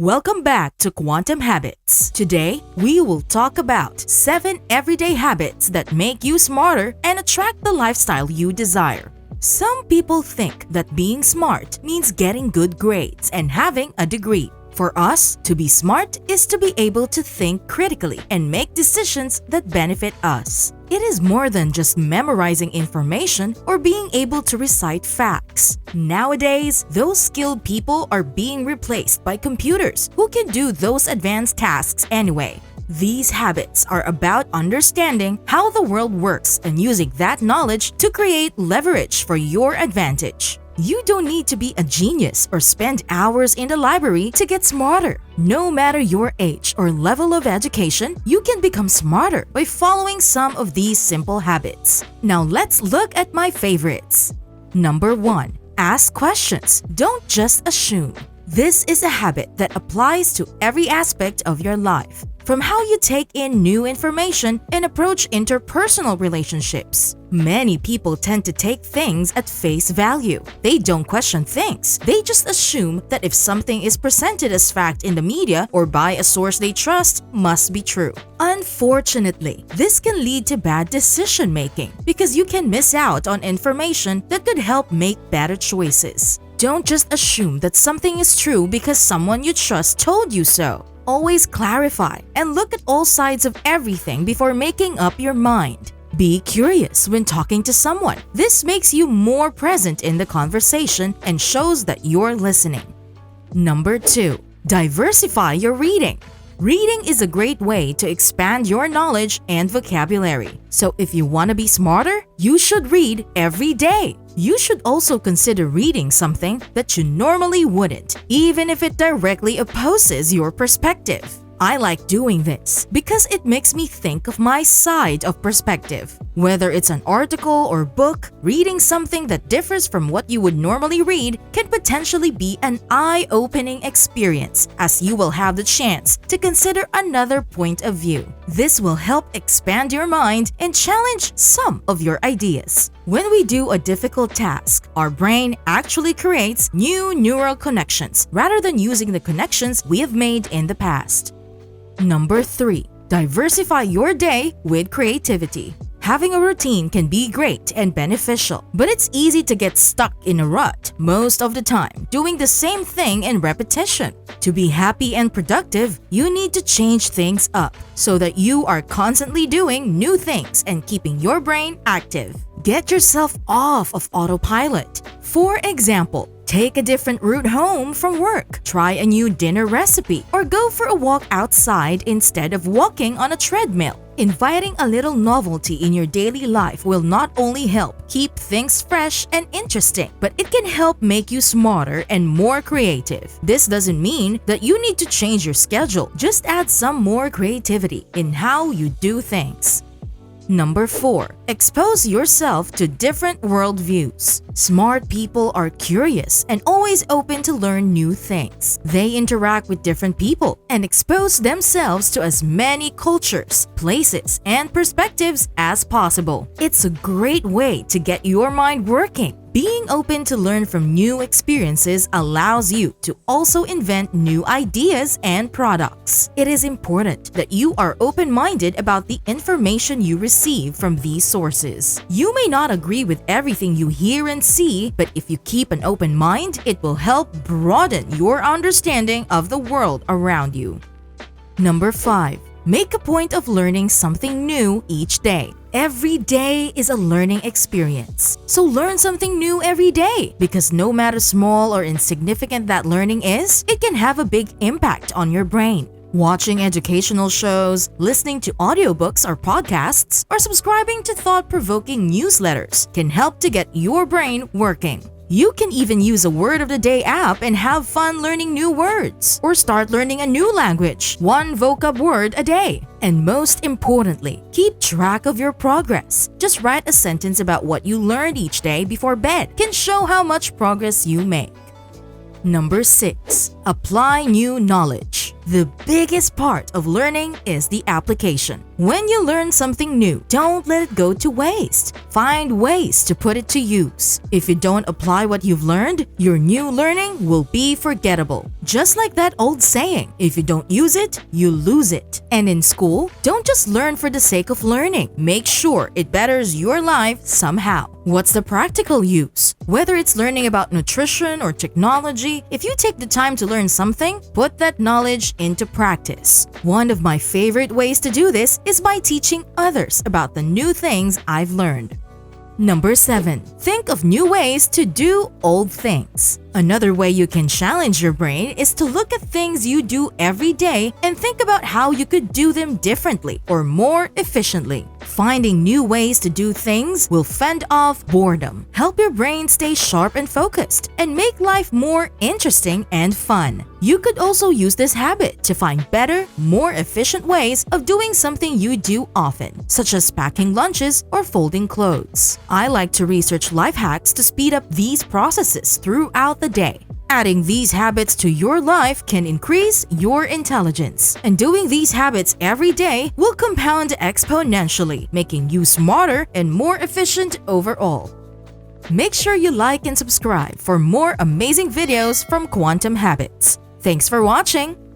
Welcome back to Quantum Habits. Today, we will talk about 7 everyday habits that make you smarter and attract the lifestyle you desire. Some people think that being smart means getting good grades and having a degree. For us, to be smart is to be able to think critically and make decisions that benefit us. It is more than just memorizing information or being able to recite facts. Nowadays, those skilled people are being replaced by computers who can do those advanced tasks anyway. These habits are about understanding how the world works and using that knowledge to create leverage for your advantage. You don't need to be a genius or spend hours in the library to get smarter. No matter your age or level of education, you can become smarter by following some of these simple habits. Now let's look at my favorites. Number 1. Ask questions. Don't just assume. This is a habit that applies to every aspect of your life, from how you take in new information and approach interpersonal relationships. Many people tend to take things at face value. They don't question things. They just assume that if something is presented as fact in the media or by a source they trust, must be true. Unfortunately, this can lead to bad decision making because you can miss out on information that could help make better choices. Don't just assume that something is true because someone you trust told you so. Always clarify and look at all sides of everything before making up your mind. Be curious when talking to someone. This makes you more present in the conversation and shows that you're listening. Number 2. Diversify your reading. Reading is a great way to expand your knowledge and vocabulary. So if you want to be smarter, you should read every day. You should also consider reading something that you normally wouldn't, even if it directly opposes your perspective. I like doing this because it makes me think of my side of perspective. Whether it's an article or book, reading something that differs from what you would normally read can potentially be an eye-opening experience, as you will have the chance to consider another point of view. This will help expand your mind and challenge some of your ideas. When we do a difficult task, our brain actually creates new neural connections rather than using the connections we have made in the past. Number 3. Diversify your day with creativity. Having a routine can be great and beneficial, but it's easy to get stuck in a rut most of the time, doing the same thing in repetition. To be happy and productive, you need to change things up so that you are constantly doing new things and keeping your brain active. Get yourself off of autopilot. For example, take a different route home from work, try a new dinner recipe, or go for a walk outside instead of walking on a treadmill. Inviting a little novelty in your daily life will not only help keep things fresh and interesting, but it can help make you smarter and more creative. This doesn't mean that you need to change your schedule, just add some more creativity in how you do things. Number 4. Expose yourself to different worldviews. Smart people are curious and always open to learn new things. They interact with different people and expose themselves to as many cultures, places, and perspectives as possible. It's a great way to get your mind working. Being open to learn from new experiences allows you to also invent new ideas and products. It is important that you are open-minded about the information you receive from these sources. You may not agree with everything you hear and see, but if you keep an open mind, it will help broaden your understanding of the world around you. Number 5. Make a point of learning something new each day. Every day is a learning experience. So learn something new every day because no matter small or insignificant that learning is, it can have a big impact on your brain. Watching educational shows, listening to audiobooks or podcasts, or subscribing to thought-provoking newsletters can help to get your brain working. You can even use a word of the day app and have fun learning new words, or start learning a new language, one vocab word a day. And most importantly, keep track of your progress. Just write a sentence about what you learned each day before bed. Can show how much progress you make. Number 6. Apply new knowledge. The biggest part of learning is the application. When you learn something new, don't let it go to waste. Find ways to put it to use. If you don't apply what you've learned, your new learning will be forgettable. Just like that old saying, if you don't use it, you lose it. And in school, don't just learn for the sake of learning. Make sure it betters your life somehow. What's the practical use? Whether it's learning about nutrition or technology, if you take the time to learn something, put that knowledge into practice. One of my favorite ways to do this is by teaching others about the new things I've learned. Number 7. Think of new ways to do old things. Another way you can challenge your brain is to look at things you do every day and think about how you could do them differently or more efficiently. Finding new ways to do things will fend off boredom, help your brain stay sharp and focused, and make life more interesting and fun. You could also use this habit to find better, more efficient ways of doing something you do often, such as packing lunches or folding clothes. I like to research life hacks to speed up these processes throughout the day. Adding these habits to your life can increase your intelligence, and doing these habits every day will compound exponentially, making you smarter and more efficient overall. Make sure you like and subscribe for more amazing videos from Quantum Habits. Thanks for watching!